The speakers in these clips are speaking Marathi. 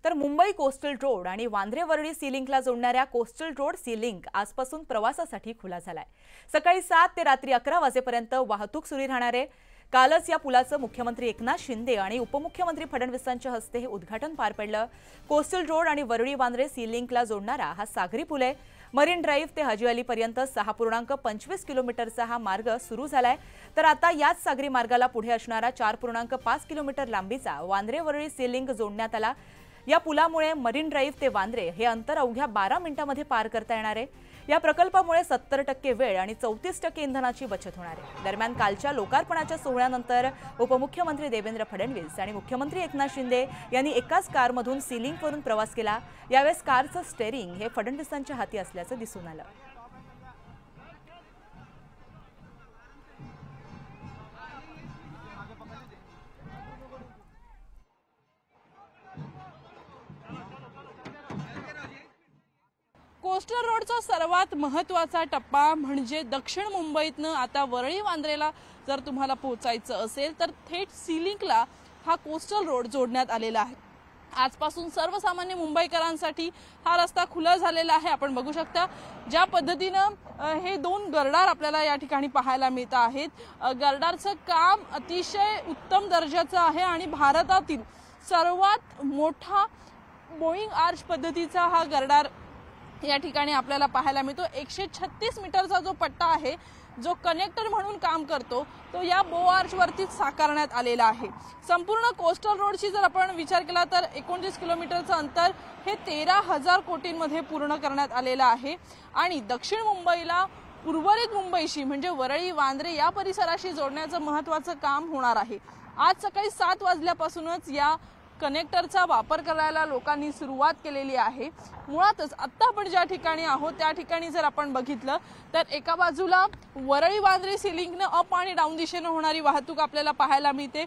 तर मुंबई कोस्टल रोड आणि वांद्रे वरळी सी लिंकला जोडणाऱ्या कोस्टल रोड सी लिंक आजपासून प्रवासासाठी खुला झालाय। सकाळी 7 ते रात्री 11 वाजेपर्यंत वाहतूक सुरू राहणार आहे। कालच या पुलाचं मुख्यमंत्री एकनाथ शिंदे आणि उपमुख्यमंत्री फडणवीसांच्या हस्ते हे उद्घाटन पार पडलं। कोस्टल रोड आणि वरळी वांद्रे सी लिंकला जोडणारा हा सागरी पूल आहे। मरीन ड्राइव्ह ते हाजी अली पर्यंत 6.25 किलोमीटरचा हा मार्ग सुरू झालाय। तर आता याच सागरी मार्गाला पुढे असणारा 4.5 किलोमीटर लांबीचा वांद्रे वरळी सी लिंक जोडण्यात आला। या पुलामुळे मरीन ड्राइव्ह ते वांद्रे हे अंतर अवघ्या 12 मिनिटांमध्ये पार करता येणार आहे। या प्रकल्पामुळे 70% वेळ आणि 34% इंधनाची बचत होणार आहे। दरम्यान कालच्या लोकार्पणाच्या सोहळ्यानंतर उपमुख्यमंत्री देवेंद्र फडणवीस आणि मुख्यमंत्री एकनाथ शिंदे यांनी एकाच कारमधून सी लिंकवरून प्रवास केला। यावेळेस कारचं स्टेअरिंग हे फडणवीसांच्या हाती असल्याचं दिसून आलं। कोस्टल रोडचा सर्वात महत्त्वाचा टप्पा म्हणजे दक्षिण मुंबईतनं आता वरळी वांद्रेला जर तुम्हाला पोहोचायचं असेल तर थेट सी लिंकला हा कोस्टल रोड जोडण्यात आलेला आहे। आजपासून सर्वसामान्य मुंबईकरांसाठी हा रस्ता खुला झालेला आहे। आपण बघू शकता ज्या पद्धतीनं हे 2 गर्डार आपल्याला या ठिकाणी पाहायला मिळत आहेत। गर्डारचं काम अतिशय उत्तम दर्जाचं आहे आणि भारतातील सर्वात मोठा बोईंग आर्च पद्धतीचा हा गर्डार या ठिकाणी आपल्याला पाहायला मिळतो। 136 मीटरचा जो पट्टा आहे जो कनेक्टर म्हणून काम करतो तो या बो आर्च वरती साकारण्यात आलेला आहे। संपूर्ण कोस्टल रोडची जर आपण विचार केला तर 29 किलोमीटरचं अंतर हे 13,000 कोटींमध्ये पूर्ण करण्यात आलेलं आहे आणि दक्षिण मुंबईला उर्वरित मुंबईशी म्हणजे वरळी वांद्रे या परिसराशी जोडण्याचं महत्त्वाचं काम होणार आहे। आज सकाळी 7 वाजल्यापासूनच या कनेक्टरचा वापर करायला लोकांनी सुरुवात केलेली आहे। मुळातच आता आपण ज्या ठिकाणी आहोत त्या ठिकाणी जर आपण बघितलं तर एका बाजूला वरळी वांद्रे सी लिंकने अप आणि डाऊन दिशेने होणारी वाहतूक आपल्याला पाहायला मिळते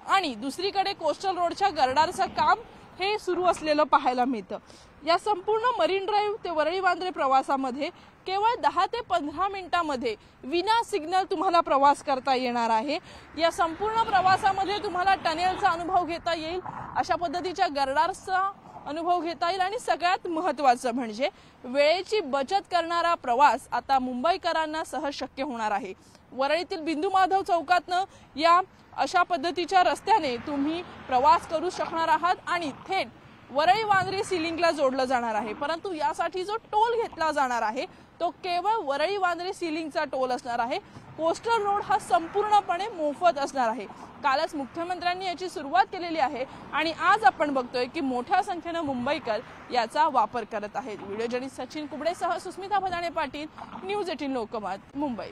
आणि दुसरीकडे कोस्टल रोडच्या गर्डारचं काम हे सुरू असलेलं पाहायला मिळतं। या संपूर्ण मरीन ड्राइव्ह ते वरळी वांद्रे प्रवासामध्ये केवळ 10 ते 15 मिनिटांमध्ये विना सिग्नल तुम्हाला प्रवास करता येणार आहे। या संपूर्ण प्रवासामध्ये तुम्हाला टनेलचा अनुभव घेता येईल, अशा पद्धतीच्या गर्डारचा अनुभव घेता येईल आणि सगळ्यात महत्त्वाचं म्हणजे वेळेची बचत करणारा प्रवास आता मुंबईकरांना सहज शक्य होणार आहे। वरळीतील बिंदू माधव चौकातनं या अशा पद्धतीच्या रस्त्याने तुम्ही प्रवास करू शकणार आहात आणि थेट वरळी वांद्रे सी लिंकला जोडलं जाणार आहे। परंतु यासाठी जो टोल घेतला जाणार आहे तो केवळ वरळी वांद्रे सी लिंकचा टोल असणार आहे। कोस्टल रोड हा संपूर्णपणे मोफत असणार आहे। कालच मुख्यमंत्र्यांनी याची सुरुवात केलेली आहे आणि आज आपण बघतोय की मोठ्या संख्येने मुंबईकर याचा वापर करत आहेत। व्हिडिओ जर्नलिस्ट सचिन कुबडेसह सुस्मिता भदाणे पाटील, न्यूज 18 लोकमत, मुंबई।